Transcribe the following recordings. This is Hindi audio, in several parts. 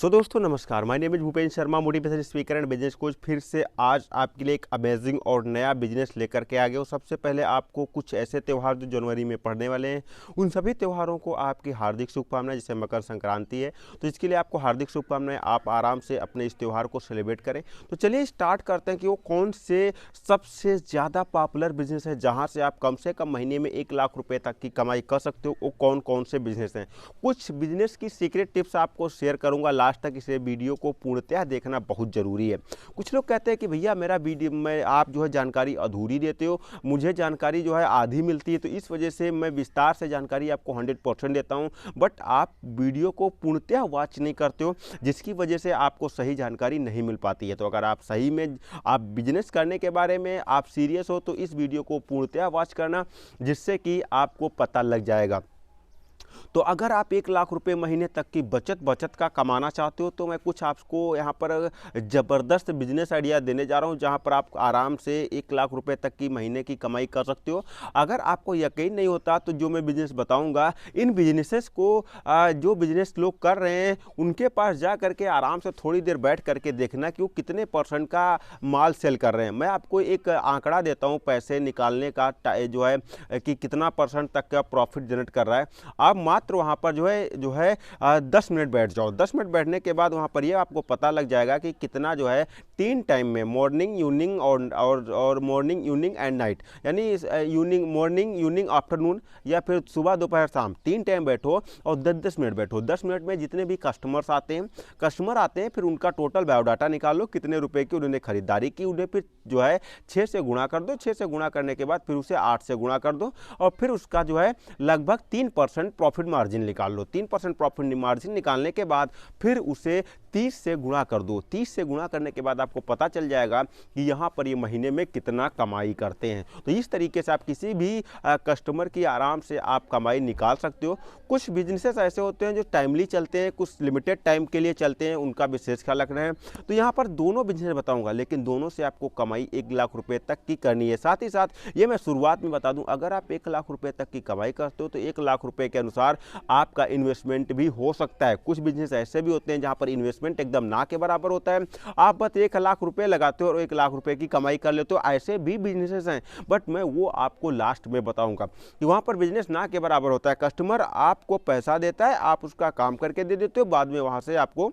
दोस्तों नमस्कार, my name is Bhupendra Sharma, motivation speaker and business coach. फिर से आज आपके लिए एक अमेजिंग और नया बिजनेस लेकर के आ गए हो। सबसे पहले आपको कुछ ऐसे त्यौहार जो जनवरी में पड़ने वाले हैं, उन सभी त्योहारों को आपकी हार्दिक शुभकामनाएं। जैसे मकर संक्रांति है तो इसके लिए आपको हार्दिक शुभकामनाएं। आप आराम से अपने इस त्यौहार को सेलिब्रेट करें। तो चलिए स्टार्ट करते हैं कि वो कौन से सबसे ज़्यादा पॉपुलर बिजनेस है जहाँ से आप कम से कम महीने में 1 लाख रुपये तक की कमाई कर सकते हो। वो कौन कौन से बिजनेस हैं, कुछ बिजनेस की सीक्रेट टिप्स आपको शेयर करूंगा। लास्ट तक इसे वीडियो को पूर्णतः देखना बहुत ज़रूरी है। कुछ लोग कहते हैं कि भैया मेरा वीडियो में आप जो है जानकारी अधूरी देते हो, मुझे जानकारी जो है आधी मिलती है, तो इस वजह से मैं विस्तार से जानकारी आपको 100% देता हूं। बट आप वीडियो को पूर्णतः वॉच नहीं करते हो, जिसकी वजह से आपको सही जानकारी नहीं मिल पाती है। तो अगर आप सही में आप बिजनेस करने के बारे में आप सीरियस हो तो इस वीडियो को पूर्णतः वॉच करना, जिससे कि आपको पता लग जाएगा। तो अगर आप 1 लाख रुपए महीने तक की बचत का कमाना चाहते हो तो मैं कुछ आपको यहाँ पर ज़बरदस्त बिजनेस आइडिया देने जा रहा हूँ, जहाँ पर आप आराम से 1 लाख रुपए तक की महीने की कमाई कर सकते हो। अगर आपको यकीन नहीं होता तो जो मैं बिजनेस बताऊँगा, इन बिजनेसेस को जो बिजनेस लोग कर रहे हैं उनके पास जा करके आराम से थोड़ी देर बैठ करके देखना कि वो कितने % का माल सेल कर रहे हैं। मैं आपको एक आंकड़ा देता हूँ पैसे निकालने का, जो है कि कितना % तक का प्रॉफिट जनरेट कर रहा है। आप मात्र वहाँ पर जो है 10 मिनट बैठ जाओ। 10 मिनट बैठने के बाद वहाँ पर ये आपको पता लग जाएगा कि कितना जो है 3 टाइम में, मॉर्निंग, इवनिंग और मॉर्निंग, इवनिंग एंड नाइट, यानी मॉर्निंग, इवनिंग, आफ्टरनून, या फिर सुबह, दोपहर, शाम, 3 टाइम बैठो और 10-10 मिनट बैठो। 10 मिनट में जितने भी कस्टमर आते हैं फिर उनका टोटल बायोडाटा निकालो, कितने रुपए की उन्होंने खरीदारी की, उन्हें फिर जो है 6 से गुणा कर दो। 6 से गुणा करने के बाद फिर उसे 8 से गुणा कर दो और फिर उसका जो है लगभग 3% प्रॉफिट मार्जिन निकाल लो। 3% प्रॉफिट मार्जिन निकालने के बाद फिर उसे 30 से गुणा कर दो। 30 से गुणा करने के बाद आपको पता चल जाएगा कि यहाँ पर ये महीने में कितना कमाई करते हैं। तो इस तरीके से आप किसी भी कस्टमर की आराम से आप कमाई निकाल सकते हो। कुछ बिजनेसेस ऐसे होते हैं जो टाइमली चलते हैं, कुछ लिमिटेड टाइम के लिए चलते हैं, उनका विशेष ख्याल रखना है। तो यहाँ पर दोनों बिजनेस बताऊँगा, लेकिन दोनों से आपको कमाई 1 लाख रुपये तक की करनी है। साथ ही साथ ये मैं शुरुआत में बता दूँ, अगर आप 1 लाख रुपये तक की कमाई करते हो तो 1 लाख रुपये के अनुसार आपका इन्वेस्टमेंट भी हो सकता है। कुछ बिजनेस ऐसे भी होते हैं जहां पर इन्वेस्टमेंट एकदम ना के बराबर होता है, आप बस 1 लाख रुपए लगाते हो और 1 लाख रुपए की कमाई कर लेते हो। ऐसे भी बिजनेसेस हैं, बट मैं वो आपको लास्ट में बताऊंगा कि वहां पर बिजनेस ना के बराबर होता है। कस्टमर आपको पैसा देता है, आप उसका काम करके दे देते हो, बाद में वहां से आपको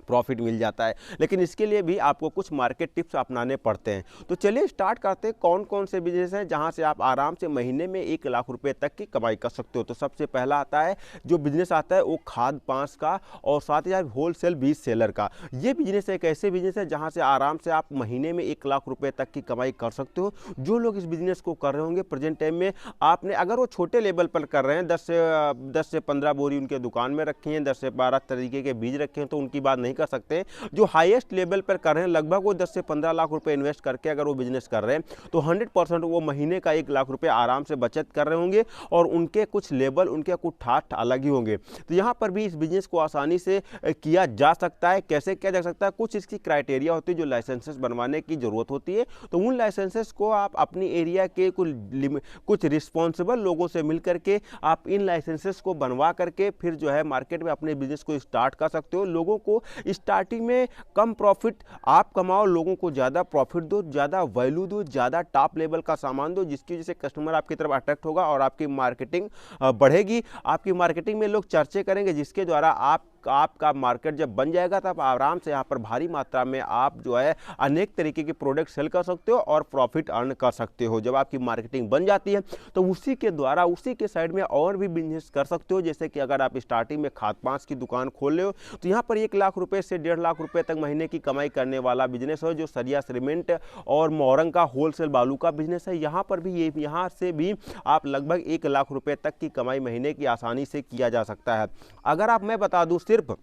प्रॉफिट मिल जाता है। लेकिन इसके लिए भी आपको कुछ मार्केट टिप्स अपनाने पड़ते हैं। तो चलिए स्टार्ट करते हैं कौन कौन से बिजनेस हैं जहां से आप आराम से महीने में 1 लाख रुपए तक की कमाई कर सकते हो। तो सबसे पहला आता है, जो बिजनेस आता है वो खाद पांस का और साथ ही साथ होलसेल बीज सेलर का। ये बिजनेस एक ऐसे बिजनेस है जहाँ से आराम से आप महीने में 1 लाख रुपये तक की कमाई कर सकते हो। जो लोग इस बिजनेस को कर रहे होंगे प्रेजेंट टाइम में, आपने अगर वो छोटे लेवल पर कर रहे हैं, 10 से 15 बोरी उनके दुकान में रखी हैं, 10 से 12 तरीके के बीज रखे हैं, तो उनकी बात नहीं कर सकते। जो हाईएस्ट लेवल पर कर रहे हैं, लगभग वो 10 से 15 लाख रुपए इन्वेस्ट करके अगर वो बिजनेस कर रहे हैं तो 100% वो महीने का 1 लाख रुपए आराम से बचत कर रहे होंगे और उनके कुछ लेवल, उनके कुछ ठाठ अलग ही होंगे। तो यहाँ पर भी इस बिजनेस को आसानी से किया जा सकता है। कैसे किया जा सकता है? कुछ इसकी क्राइटेरिया होती है जो लाइसेंसेस बनवाने की जरूरत होती है। तो उन लाइसेंसेस को आप अपनी एरिया के कुछ रिस्पॉन्सिबल लोगों से मिल करके आप इन लाइसेंसेस को बनवा करके फिर जो है मार्केट में अपने बिजनेस को स्टार्ट कर सकते हो। लोगों को स्टार्टिंग में कम प्रॉफिट आप कमाओ, लोगों को ज़्यादा प्रॉफिट दो, ज़्यादा वैल्यू दो, ज़्यादा टॉप लेवल का सामान दो, जिसकी वजह से कस्टमर आपकी तरफ अट्रैक्ट होगा और आपकी मार्केटिंग बढ़ेगी। आपकी मार्केटिंग में लोग चर्चे करेंगे, जिसके द्वारा आपका मार्केट जब बन जाएगा तब आराम से यहाँ पर भारी मात्रा में आप जो है अनेक तरीके के प्रोडक्ट सेल कर सकते हो और प्रॉफिट अर्न कर सकते हो। जब आपकी मार्केटिंग बन जाती है तो उसी के द्वारा उसी के साइड में और भी बिजनेस कर सकते हो। जैसे कि अगर आप स्टार्टिंग में खाद पांस की दुकान खोल रहे हो तो यहाँ पर 1 लाख रुपए से 1.5 लाख रुपए तक महीने की कमाई करने वाला बिजनेस हो, जो सरिया सीमेंट और मोरंग का होलसेल बालू का बिजनेस है। यहाँ पर भी यहाँ से भी आप लगभग 1 लाख रुपए तक की कमाई महीने की आसानी से किया जा सकता है। अगर मैं बता दूं, सिर्फ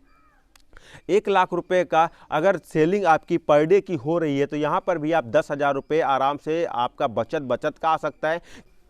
1 लाख रुपए का अगर सेलिंग आपकी पर डे की हो रही है तो यहाँ पर भी आप 10,000 रुपये आराम से आपका बचत का आ सकता है।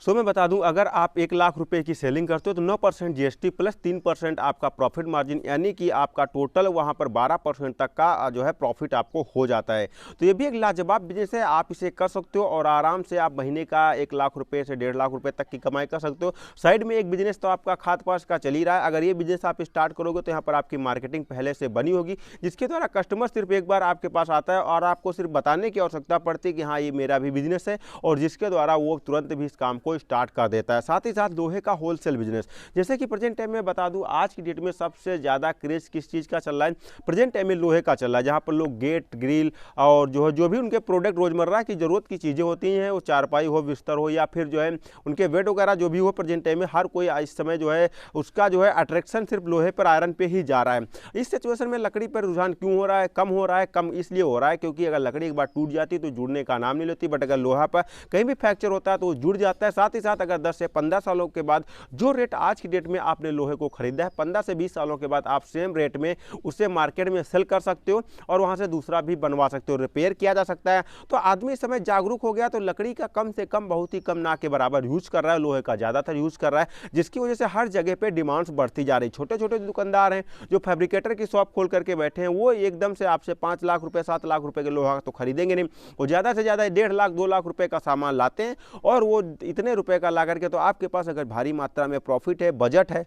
सो मैं बता दूं, अगर आप 1 लाख रुपए की सेलिंग करते हो तो 9% जीएसटी प्लस 3% आपका प्रॉफिट मार्जिन, यानी कि आपका टोटल वहां पर 12% तक का जो है प्रॉफिट आपको हो जाता है। तो ये भी एक लाजवाब बिजनेस है, आप इसे कर सकते हो और आराम से आप महीने का 1 लाख रुपए से 1.5 लाख रुपए तक की कमाई कर सकते हो। साइड में एक बिजनेस तो आपका खाद पास का चल ही रहा है। अगर ये बिजनेस आप स्टार्ट करोगे तो यहाँ पर आपकी मार्केटिंग पहले से बनी होगी, जिसके द्वारा कस्टमर सिर्फ एक बार आपके पास आता है और आपको सिर्फ बताने की आवश्यकता पड़ती है कि हाँ ये मेरा भी बिजनेस है, और जिसके द्वारा वो तुरंत भी इस काम को स्टार्ट कर देता है। साथ ही साथ लोहे का होलसेल बिजनेस, जैसे कि प्रेजेंट टाइम में बता दूं, आज की डेट में सबसे ज़्यादा क्रेज किस चीज़ का चल रहा है? प्रेजेंट टाइम में लोहे का चल रहा है, जहाँ पर लोग गेट ग्रिल और जो भी उनके प्रोडक्ट रोजमर्रा की जरूरत की चीज़ें होती हैं, वो चारपाई हो, बिस्तर हो, या फिर जो है उनके बेड वगैरह जो भी हो, प्रेजेंट टाइम में हर कोई इस समय जो है उसका जो है अट्रैक्शन सिर्फ लोहे पर, आयरन पे ही जा रहा है। इस सिचुएशन में लकड़ी पर रुझान क्यों हो रहा है? कम हो रहा है। कम इसलिए हो रहा है क्योंकि अगर लकड़ी एक बार टूट जाती तो जुड़ने का नाम नहीं लेती, बट अगर लोहा पर कहीं भी फ्रैक्चर होता है तो वो जुड़ जाता है। साथ ही साथ अगर 10 से 15 सालों के बाद जो रेट आज की डेट में आपने लोहे को खरीदा है, 15 से 20 सालों के बाद आप सेम रेट में उसे मार्केट में सेल कर सकते हो और वहां से दूसरा भी बनवा सकते हो, रिपेयर किया जा सकता है। तो आदमी इस समय जागरूक हो गया, तो लकड़ी का कम से कम, बहुत ही कम ना के बराबर यूज कर रहा है, लोहे का ज्यादातर यूज कर रहा है, जिसकी वजह से हर जगह पे डिमांड्स बढ़ती जा रही। छोटे छोटे दुकानदार हैं जो फैब्रिकेटर की शॉप खोल करके बैठे हैं, वो एकदम से आपसे 5 लाख रुपए 7 लाख रुपए के लोहा तो खरीदेंगे नहीं, वो ज्यादा से ज्यादा 1.5 लाख 2 लाख रुपए का सामान लाते हैं, और वो इतने रुपए का ला करके, तो आपके पास अगर भारी मात्रा में प्रॉफिट है, बजट है,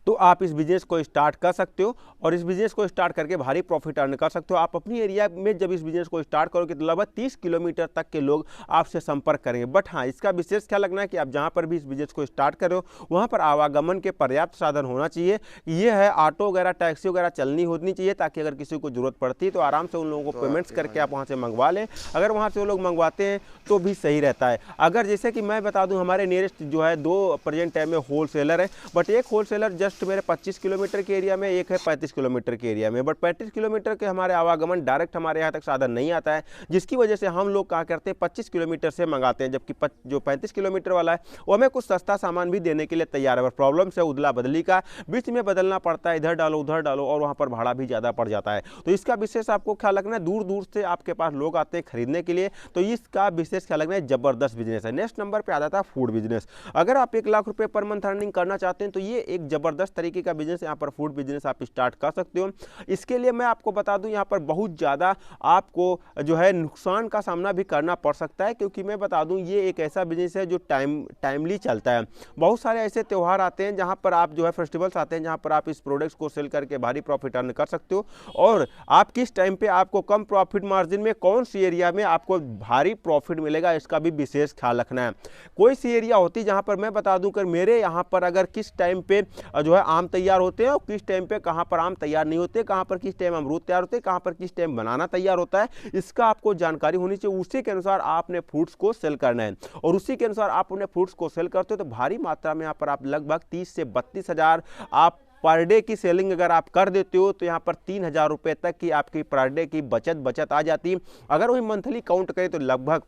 तो आप इस बिजनेस को स्टार्ट कर सकते हो और इस बिजनेस को स्टार्ट करके भारी प्रॉफिट अर्न कर सकते हो। आप अपनी एरिया में जब इस बिजनेस को स्टार्ट करोगे तो लगभग 30 किलोमीटर तक के लोग आपसे संपर्क करेंगे। बट हाँ, इसका विशेष ख्याल रखना है कि आप जहाँ पर भी इस बिजनेस को स्टार्ट करो वहाँ पर आवागमन के पर्याप्त साधन होना चाहिए। ये है ऑटो वगैरह, टैक्सी वगैरह चलनी होनी चाहिए, ताकि अगर किसी को जरूरत पड़ती है तो आराम से उन लोगों को पेमेंट्स करके आप वहाँ से मंगवा लें। अगर वहाँ से वो लोग मंगवाते हैं तो भी सही रहता है। अगर जैसे कि मैं बता दूँ, हमारे नियरेस्ट जो है 2 प्रेजेंट टाइम में होलसेलर है, बट एक होलसेलर जस्ट मेरे 25 किलोमीटर के एरिया में, एक है 35 किलोमीटर के एरिया में। बट 35 किलोमीटर के हमारे आवागमन डायरेक्ट हमारे यहाँ तक साधन नहीं आता है, जिसकी वजह से हम लोग क्या करते हैं 25 किलोमीटर से मंगाते हैं, जबकि जो 35 किलोमीटर वाला है वो हमें कुछ सस्ता सामान भी देने के लिए तैयार है। पर प्रॉब्लम से उदला बदली का, बीच में बदलना पड़ता है, इधर डालो उधर डालो, और वहाँ पर भाड़ा भी ज़्यादा पड़ जाता है। तो इसका विशेष आपको ख्याल रखना है। दूर दूर से आपके पास लोग आते हैं खरीदने के लिए, तो इसका विशेष ख्याल रखना है। जबरदस्त बिजनेस है। नेक्स्ट नंबर पर आ जाता है फूड बिजनेस। अगर आप 1 लाख रुपये पर मंथ अर्निंग करना चाहते हैं तो ये एक जबरदस्त तरीके का बिजनेस, यहाँ पर फूड बिजनेस आप स्टार्ट कर सकते हो। इसके लिए मैं आपको बता दूं, यहाँ पर बहुत ज़्यादा आपको जो है नुकसान का सामना भी करना पड़ सकता है, क्योंकि मैं बता दूं ये एक ऐसा बिजनेस है जो टाइमली चलता है। बहुत सारे ऐसे त्यौहार आते हैं जहाँ पर आप जो है फेस्टिवल्स आते हैं, जहाँ पर आप इस प्रोडक्ट्स को सेल करके भारी प्रॉफिट अर्न कर सकते हो। और आप किस टाइम पे आपको कम प्रॉफिट मार्जिन में, कौन सी एरिया में आपको भारी प्रॉफिट मिलेगा, इसका भी विशेष ख्याल रखना है। कोई सी एरिया होती है जहाँ पर मैं बता दूं कि मेरे यहाँ पर अगर किस टाइम पे जो है आम तैयार होते हैं और किस टाइम पे कहाँ पर आम तैयार नहीं होते, कहाँ पर किस टाइम अमरूद तैयार होते हैं, कहाँ पर किस टाइम बनाना तैयार होता है, इसका आपको जानकारी होनी चाहिए। उसी के अनुसार आपने फ्रूट्स को सेल करना है, और उसी के अनुसार आप अपने फ्रूट्स को सेल करते हो तो भारी मात्रा में यहाँ पर आप लगभग 30 से 32 हज़ार आप पर डे की सेलिंग अगर आप कर देते हो तो यहाँ पर 3,000 रुपये तक की आपकी पर डे की बचत आ जाती है। अगर वही मंथली काउंट करें तो लगभग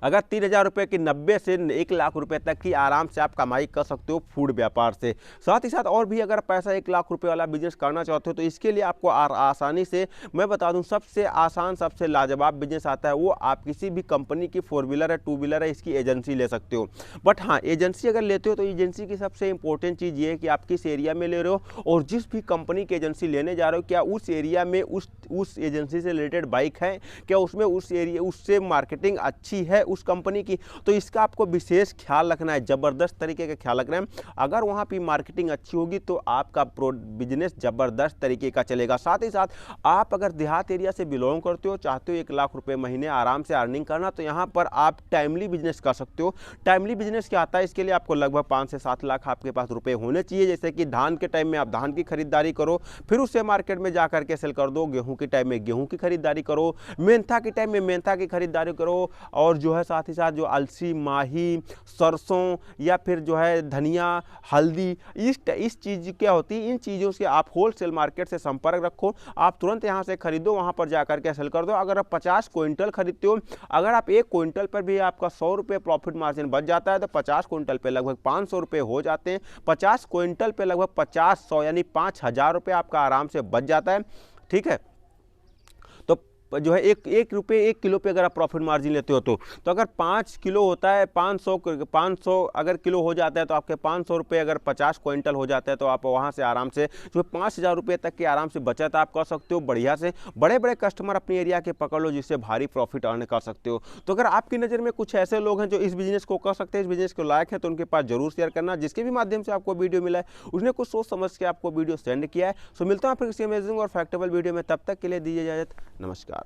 अगर 3,000 रुपये की 90 से 1 लाख रुपए तक की आराम से आप कमाई कर सकते हो फूड व्यापार से। साथ ही साथ और भी अगर पैसा 1 लाख रुपए वाला बिजनेस करना चाहते हो तो इसके लिए आपको आसानी से, मैं बता दूं, सबसे आसान सबसे लाजवाब बिजनेस आता है। वो आप किसी भी कंपनी की 4 व्हीलर है 2 व्हीलर है इसकी एजेंसी ले सकते हो। बट हाँ, एजेंसी अगर लेते हो तो एजेंसी की सबसे इंपॉर्टेंट चीज़ ये है कि आप किस एरिया में ले रहे हो, और जिस भी कंपनी की एजेंसी लेने जा रहे हो क्या उस एरिया में उस एजेंसी से रिलेटेड बाइक है, क्या उसमें उस एरिया उससे मार्केटिंग अच्छी है उस कंपनी की। तो इसका आपको विशेष ख्याल रखना है, जबरदस्त तरीके का ख्याल रखना है। अगर वहां पे मार्केटिंग अच्छी होगी तो आपका बिजनेस जबरदस्त तरीके का चलेगा। साथ ही साथ आप अगर देहात एरिया से बिलोंग करते हो, चाहते हो 1 लाख रुपए महीने आराम से अर्निंग करना, तो यहाँ पर आप टाइमली बिजनेस कर सकते हो। टाइमली बिजनेस क्या आता है, इसके लिए आपको लगभग 5 से 7 लाख आपके पास रुपए होने चाहिए। जैसे कि धान के टाइम में आप धान की खरीदारी करो, फिर उसे मार्केट में जाकर के सेल कर दो। गेहूं के टाइम में गेहूं की खरीदारी करो, मेंथा के टाइम में मेंथा की खरीदारी करो, और जो है साथ ही साथ जो अलसी, माही, सरसों या फिर जो है धनिया, हल्दी, इस चीज़ क्या होती है, इन चीज़ों से आप होलसेल मार्केट से संपर्क रखो। आप तुरंत यहाँ से खरीदो, वहाँ पर जाकर के सेल कर दो। अगर आप 50 क्विंटल खरीदते हो, अगर आप 1 क्विंटल पर भी आपका 100 रुपये प्रॉफिट मार्जिन बच जाता है तो 50 क्विंटल पे लगभग 500 रुपये हो जाते हैं। 50 क्विंटल पे लगभग 50 100 यानी 5,000 रुपये आपका आराम से बच जाता है। ठीक है, तो जो है एक रुपये 1 किलो पे अगर आप प्रॉफिट मार्जिन लेते हो तो अगर 5 किलो होता है 500 अगर किलो हो जाता है तो आपके 500 रुपये अगर 50 क्विंटल हो जाता है तो आप वहाँ से आराम से जो 5,000 रुपये तक की आराम से बचत आप कर सकते हो। बढ़िया से बड़े बड़े कस्टमर अपनी एरिया के पकड़ लो जिससे भारी प्रॉफिट अर्न कर सकते हो। तो अगर आपकी नज़र में कुछ ऐसे लोग हैं जो इस बिजनेस को कर सकते हैं, इस बिजनेस को लायक हैं, तो उनके पास जरूर शेयर करना। जिसके भी माध्यम से आपको वीडियो मिला है उसने कुछ सोच समझ के आपको वीडियो सेंड किया है। सो मिलता हूँ फिर किसी अमेजिंग और फैक्टेबल वीडियो में, तब तक के लिए दीजिए इजाजत। नमस्कार।